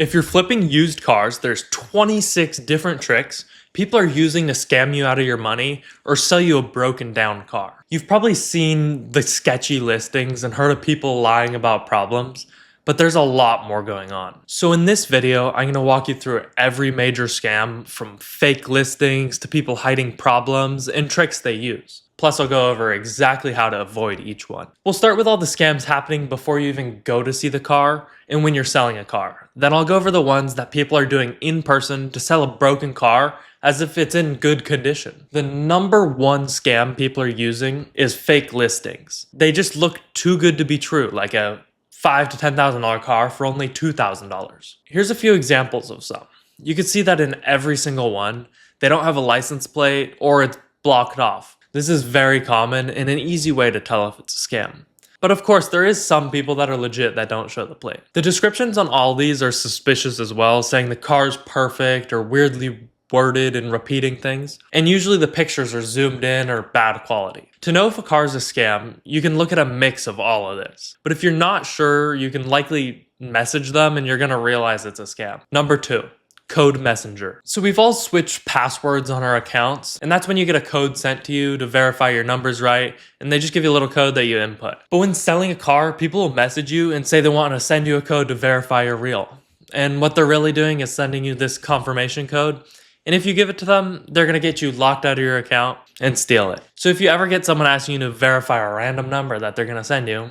If you're flipping used cars, there's 26 different tricks people are using to scam you out of your money or sell you a broken down car. You've probably seen the sketchy listings and heard of people lying about problems, but there's a lot more going on. So in this video, I'm going to walk you through every major scam, from fake listings to people hiding problems and tricks they use. Plus, I'll go over exactly how to avoid each one. We'll start with all the scams happening before you even go to see the car and when you're selling a car. Then I'll go over the ones that people are doing in person to sell a broken car as if it's in good condition. The number one scam people are using is fake listings. They just look too good to be true, like a $5,000 to $10,000 car for only $2,000. Here's a few examples of some. You can see that in every single one, they don't have a license plate or it's blocked off. This is very common and an easy way to tell if it's a scam. But of course, there is some people that are legit that don't show the plate. The descriptions on all these are suspicious as well, saying the car's perfect or weirdly worded and repeating things. And usually the pictures are zoomed in or bad quality. To know if a car is a scam, you can look at a mix of all of this. But if you're not sure, you can likely message them and you're gonna realize it's a scam. Number 2. Code messenger. So we've all switched passwords on our accounts, and that's when you get a code sent to you to verify your numbers right, and they just give you a little code that you input. But when selling a car, people will message you and say they want to send you a code to verify you're real. And what they're really doing is sending you this confirmation code, and if you give it to them, they're going to get you locked out of your account and steal it. So if you ever get someone asking you to verify a random number that they're going to send you,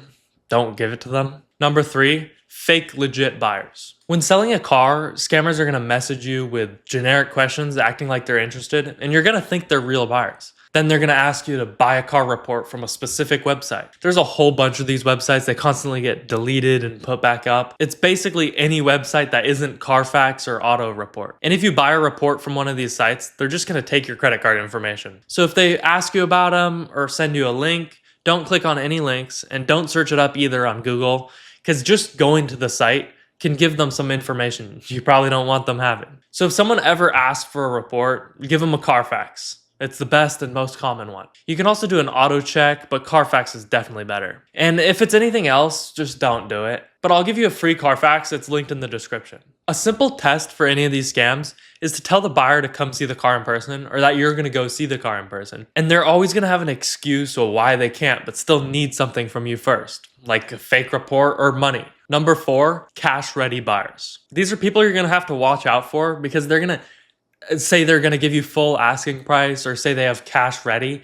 don't give it to them. Number 3. Fake legit buyers. When selling a car, scammers are going to message you with generic questions acting like they're interested, and you're going to think they're real buyers. Then they're going to ask you to buy a car report from a specific website. There's a whole bunch of these websites. They constantly get deleted and put back up. It's basically any website that isn't Carfax or Auto Report. And if you buy a report from one of these sites, they're just going to take your credit card information. So if they ask you about them or send you a link, don't click on any links and don't search it up either on Google, because just going to the site can give them some information you probably don't want them having. So if someone ever asks for a report, give them a Carfax. It's the best and most common one. You can also do an auto check, but Carfax is definitely better. And if it's anything else, just don't do it. But I'll give you a free Carfax. It's linked in the description. A simple test for any of these scams is to tell the buyer to come see the car in person, or that you're going to go see the car in person. And they're always going to have an excuse or why they can't, but still need something from you first, like a fake report or money. Number 4, cash ready buyers. These are people you're going to have to watch out for, because they're going to say they're going to give you full asking price or say they have cash ready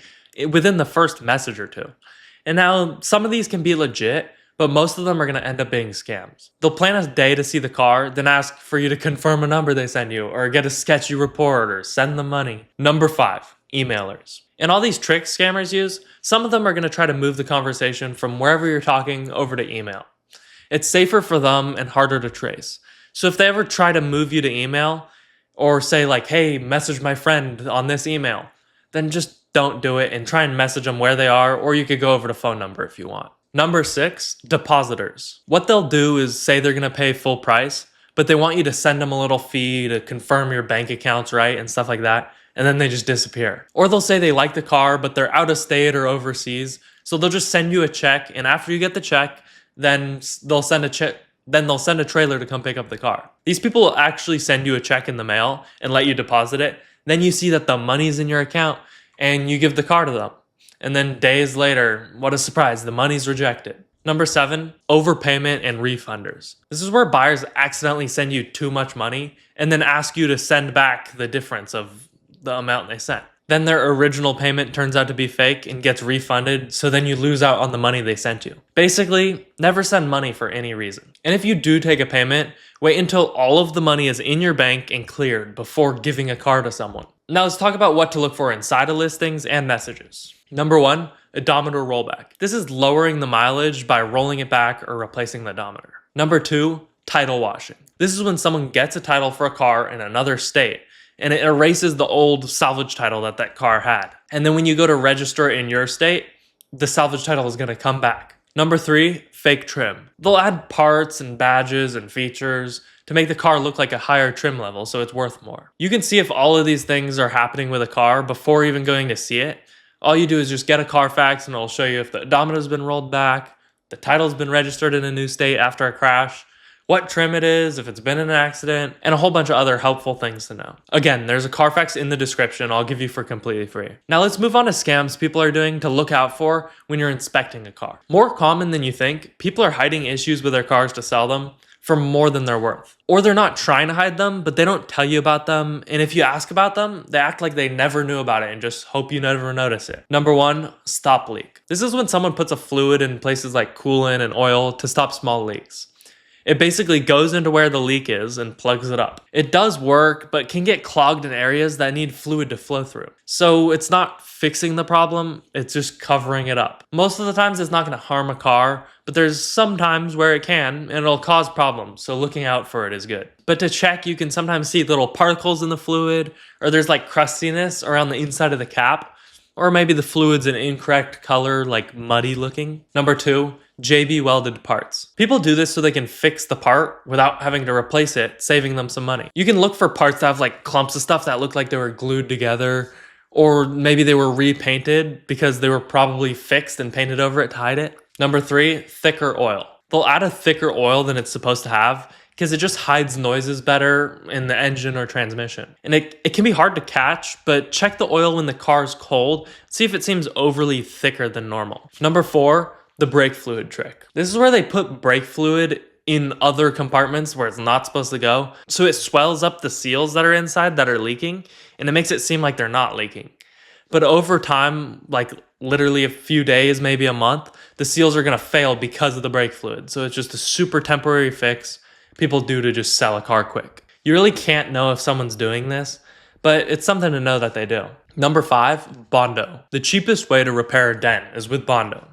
within the first message or two. And now some of these can be legit, but most of them are going to end up being scams. They'll plan a day to see the car, then ask for you to confirm a number they send you, or get a sketchy report, or send them money. Number 5, emailers. And all these tricks scammers use, some of them are going to try to move the conversation from wherever you're talking over to email. It's safer for them and harder to trace. So if they ever try to move you to email, or say like, hey, message my friend on this email, then just don't do it and try and message them where they are, or you could go over to phone number if you want. Number 6, depositors. What they'll do is say they're going to pay full price, but they want you to send them a little fee to confirm your bank account's right and stuff like that, and then they just disappear. Or they'll say they like the car, but they're out of state or overseas, so they'll just send you a check, and after you get the check, then they'll send a trailer to come pick up the car. These people will actually send you a check in the mail and let you deposit it. Then you see that the money's in your account and you give the car to them. And then days later, what a surprise, the money's rejected. Number 7, overpayment and refunders. This is where buyers accidentally send you too much money and then ask you to send back the difference of the amount they sent. Then their original payment turns out to be fake and gets refunded, so then you lose out on the money they sent you. Basically, never send money for any reason. And if you do take a payment, wait until all of the money is in your bank and cleared before giving a car to someone. Now let's talk about what to look for inside of listings and messages. Number 1, odometer rollback. This is lowering the mileage by rolling it back or replacing the odometer. Number 2, title washing. This is when someone gets a title for a car in another state, and it erases the old salvage title that car had. And then when you go to register in your state, the salvage title is going to come back. Number 3, fake trim. They'll add parts and badges and features to make the car look like a higher trim level, so it's worth more. You can see if all of these things are happening with a car before even going to see it. All you do is just get a Carfax and it'll show you if the odometer's been rolled back, the title's been registered in a new state after a crash, what trim it is, if it's been in an accident, and a whole bunch of other helpful things to know. Again, there's a Carfax in the description I'll give you for completely free. Now let's move on to scams people are doing to look out for when you're inspecting a car. More common than you think, people are hiding issues with their cars to sell them for more than they're worth. Or they're not trying to hide them, but they don't tell you about them, and if you ask about them, they act like they never knew about it and just hope you never notice it. Number 1, stop leak. This is when someone puts a fluid in places like coolant and oil to stop small leaks. It basically goes into where the leak is and plugs it up. It does work, but can get clogged in areas that need fluid to flow through. So it's not fixing the problem, it's just covering it up. Most of the times it's not going to harm a car, but there's some times where it can, and it'll cause problems, so looking out for it is good. But to check, you can sometimes see little particles in the fluid, or there's like crustiness around the inside of the cap, or maybe the fluid's an incorrect color, like muddy looking. Number 2, JB welded parts. People do this so they can fix the part without having to replace it, saving them some money. You can look for parts that have like clumps of stuff that look like they were glued together, or maybe they were repainted because they were probably fixed and painted over it to hide it. Number 3, thicker oil. They'll add a thicker oil than it's supposed to have because it just hides noises better in the engine or transmission. And it can be hard to catch, but check the oil when the car's cold. See if it seems overly thicker than normal. Number 4, the brake fluid trick. This is where they put brake fluid in other compartments where it's not supposed to go. So it swells up the seals that are inside that are leaking, and it makes it seem like they're not leaking. But over time, like literally a few days, maybe a month, the seals are gonna fail because of the brake fluid. So it's just a super temporary fix people do to just sell a car quick. You really can't know if someone's doing this, but it's something to know that they do. Number 5, Bondo. The cheapest way to repair a dent is with Bondo.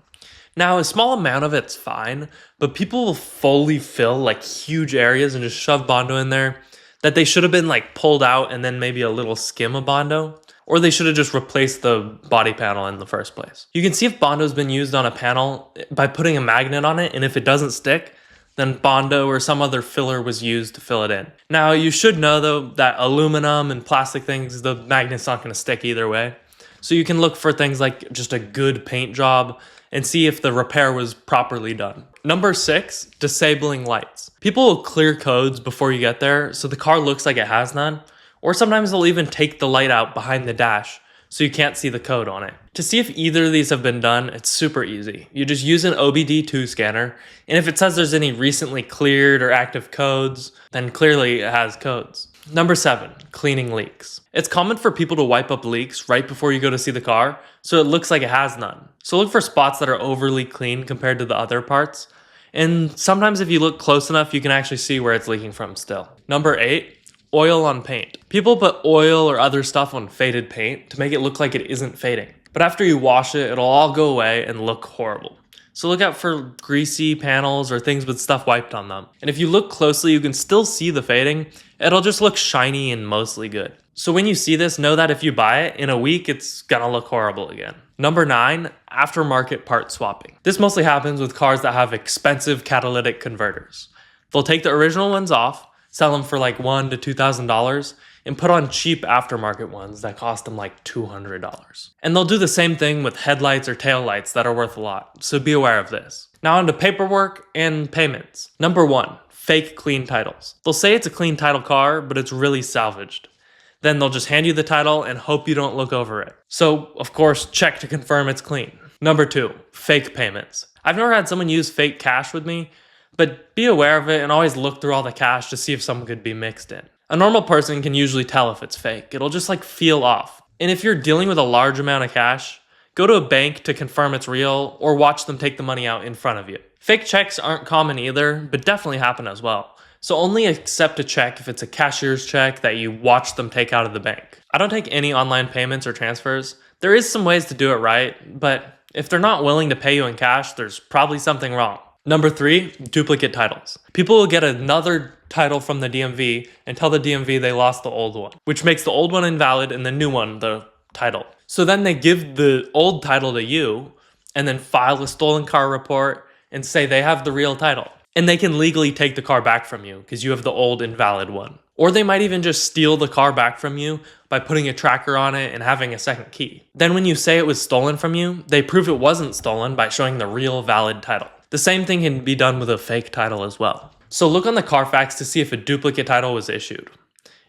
Now, a small amount of it's fine, but people will fully fill like huge areas and just shove Bondo in there that they should have been like pulled out and then maybe a little skim of Bondo, or they should have just replaced the body panel in the first place. You can see if Bondo's been used on a panel by putting a magnet on it, and if it doesn't stick, then Bondo or some other filler was used to fill it in. Now, you should know though that aluminum and plastic things, the magnet's not gonna stick either way. So you can look for things like just a good paint job and see if the repair was properly done. Number 6, disabling lights. People will clear codes before you get there so the car looks like it has none, or sometimes they'll even take the light out behind the dash so you can't see the code on it. To see if either of these have been done, it's super easy. You just use an OBD2 scanner, and if it says there's any recently cleared or active codes, then clearly it has codes. Number 7, cleaning leaks. It's common for people to wipe up leaks right before you go to see the car, so it looks like it has none. So look for spots that are overly clean compared to the other parts, and sometimes if you look close enough, you can actually see where it's leaking from still. Number 8, oil on paint. People put oil or other stuff on faded paint to make it look like it isn't fading. But after you wash it, it'll all go away and look horrible. So look out for greasy panels or things with stuff wiped on them. And if you look closely, you can still see the fading. It'll just look shiny and mostly good. So when you see this, know that if you buy it, in a week, it's gonna look horrible again. Number 9, aftermarket part swapping. This mostly happens with cars that have expensive catalytic converters. They'll take the original ones off, sell them for like $1,000 to $2,000, and put on cheap aftermarket ones that cost them like $200. And they'll do the same thing with headlights or taillights that are worth a lot, so be aware of this. Now onto paperwork and payments. Number 1, fake clean titles. They'll say it's a clean title car, but it's really salvaged. Then they'll just hand you the title and hope you don't look over it. So, of course, check to confirm it's clean. Number 2, fake payments. I've never had someone use fake cash with me, but be aware of it and always look through all the cash to see if some could be mixed in. A normal person can usually tell if it's fake. It'll just like feel off. And if you're dealing with a large amount of cash, go to a bank to confirm it's real or watch them take the money out in front of you. Fake checks aren't common either, but definitely happen as well. So only accept a check if it's a cashier's check that you watch them take out of the bank. I don't take any online payments or transfers. There is some ways to do it right, but if they're not willing to pay you in cash, there's probably something wrong. Number 3, duplicate titles. People will get another title from the DMV and tell the DMV they lost the old one, which makes the old one invalid and the new one the title. So then they give the old title to you and then file a stolen car report and say they have the real title. And they can legally take the car back from you because you have the old invalid one. Or they might even just steal the car back from you by putting a tracker on it and having a second key. Then when you say it was stolen from you, they prove it wasn't stolen by showing the real valid title. The same thing can be done with a fake title as well. So look on the Carfax to see if a duplicate title was issued.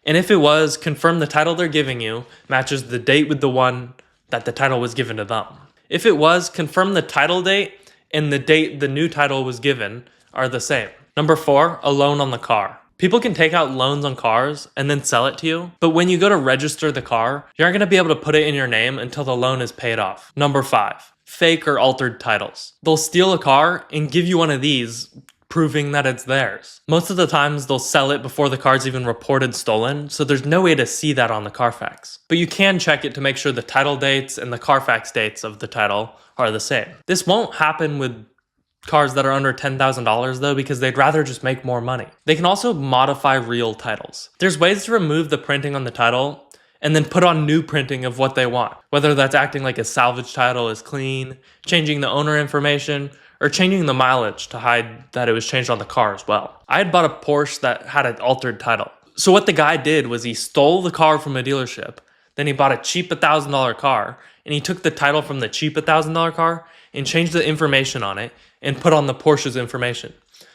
And if it was, confirm the title they're giving you matches the date with the one that the title was given to them. If it was, confirm the title date and the date the new title was given are the same. Number 4, a loan on the car. People can take out loans on cars and then sell it to you, but when you go to register the car, you aren't going to be able to put it in your name until the loan is paid off. Number 5, fake or altered titles. They'll steal a car and give you one of these, proving that it's theirs. Most of the times they'll sell it before the car's even reported stolen, so there's no way to see that on the Carfax. But you can check it to make sure the title dates and the Carfax dates of the title are the same. This won't happen with cars that are under $10,000 though, because they'd rather just make more money. They can also modify real titles. There's ways to remove the printing on the title and then put on new printing of what they want. Whether that's acting like a salvage title is clean, changing the owner information, or changing the mileage to hide that it was changed on the car as well. I had bought a Porsche that had an altered title. So what the guy did was he stole the car from a dealership, then he bought a cheap $1,000 car, and he took the title from the cheap $1,000 car and changed the information on it and put on the Porsche's information.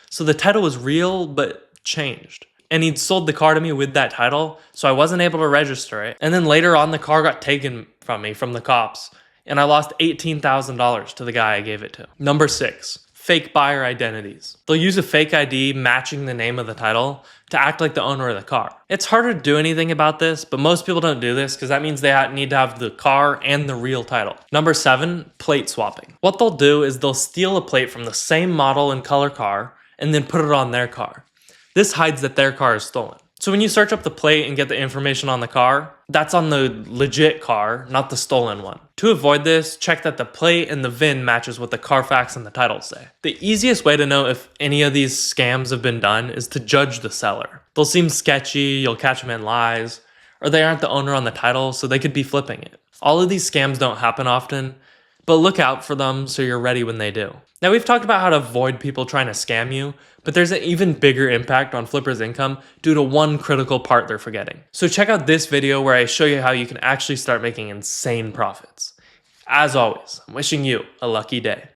So the title was real, but changed. And he'd sold the car to me with that title, so I wasn't able to register it. And then later on, the car got taken from me from the cops, and I lost $18,000 to the guy I gave it to. Number 6, fake buyer identities. They'll use a fake ID matching the name of the title to act like the owner of the car. It's harder to do anything about this, but most people don't do this because that means they need to have the car and the real title. Number 7, plate swapping. What they'll do is they'll steal a plate from the same model and color car and then put it on their car. This hides that their car is stolen. So when you search up the plate and get the information on the car, that's on the legit car, not the stolen one. To avoid this, check that the plate and the VIN matches what the Carfax and the title say. The easiest way to know if any of these scams have been done is to judge the seller. They'll seem sketchy, you'll catch them in lies, or they aren't the owner on the title, so they could be flipping it. All of these scams don't happen often, but look out for them so you're ready when they do. Now we've talked about how to avoid people trying to scam you, but there's an even bigger impact on flippers' income due to one critical part they're forgetting. So check out this video where I show you how you can actually start making insane profits. As always, I'm wishing you a lucky day.